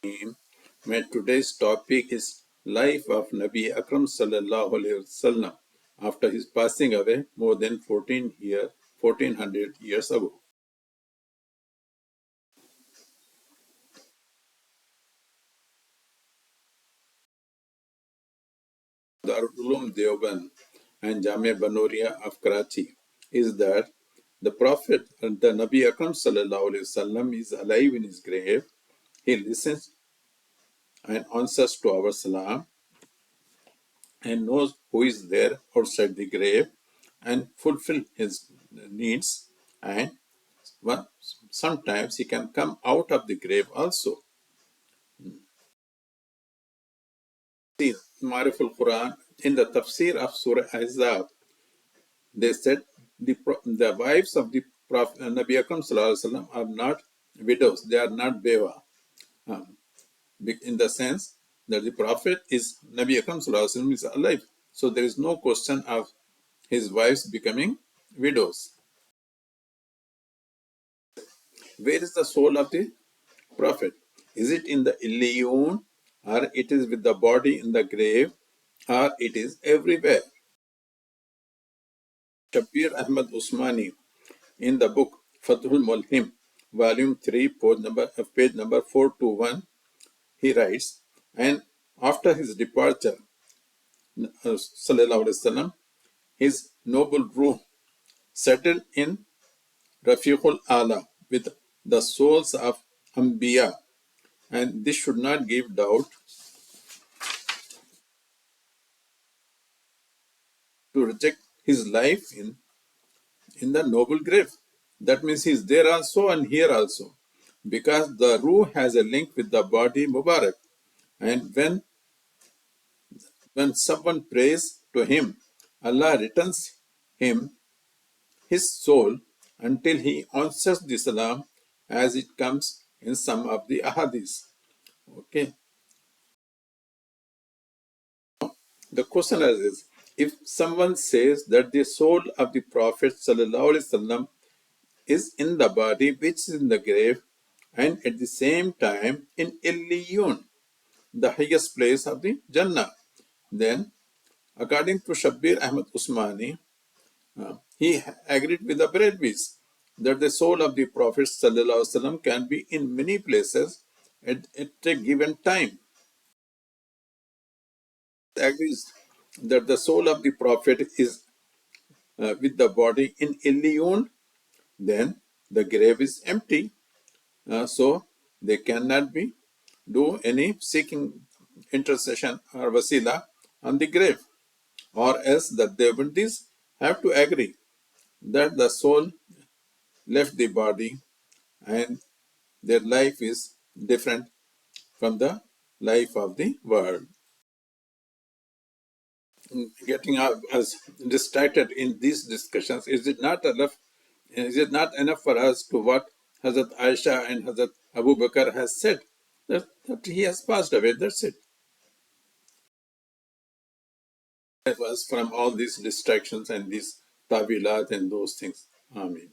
My today's topic is life of Nabi Akram sallallahu alaihi wasallam after his passing away more than 1400 years ago. Darul Uloom Deoband and Jamia Banoria of Karachi is that the Prophet, the Nabi Akram sallallahu alaihi wasallam, is alive in his grave. He listens and answers to our salam and knows who is there outside the grave and fulfill his needs, and sometimes he can come out of the grave also. See, Marif-ul-Quran, in the tafsir of Surah Ahzab, they said the wives of the Prophet Nabi Akram sallallahu alaihi wasallam are not widows, they are not beva, in the sense that the Prophet is Nabi Akram sallallahu alaihi wasallam is alive, so there is no question of his wives becoming widows. Where is the soul of the Prophet? Is it in the Illiyun, or it is with the body in the grave, or it is everywhere? Shabeer Ahmad Uthmani, in the book Fathul Mulhim, volume 3, page number 421, he writes, and after his departure, sallallahu alaihi wasallam, his noble rooh settled in Rafiqil with the souls of Anbiyah, and this should not give doubt to reject his life in the noble grave. That means he's there also and here also, because the rooh has a link with the body Mubarak, and when someone prays to him, Allah returns him his soul until he answers the salam, as it comes in some of the ahadith. Okay. The question is, if someone says that the soul of the Prophet sallallahu alaihi wasallam is in the body which is in the grave, and at the same time in Illiyun, the highest place of the Jannah, then according to Shabeer Ahmad Uthmani, he agreed with the Bredvis that the soul of the Prophet ﷺ can be in many places at a given time. He agrees that the soul of the Prophet is with the body in Illiyun, then the grave is empty, so they cannot be do any seeking intercession or wasila on the grave, or else the Deobandis have to agree that the soul left the body and their life is different from the life of the world. Getting us distracted in these discussions, is it not enough for us to what Hazrat Aisha and Hazrat Abu Bakr has said, that he has passed away, that's it. It was from all these distractions and these tabilat and those things. Amen.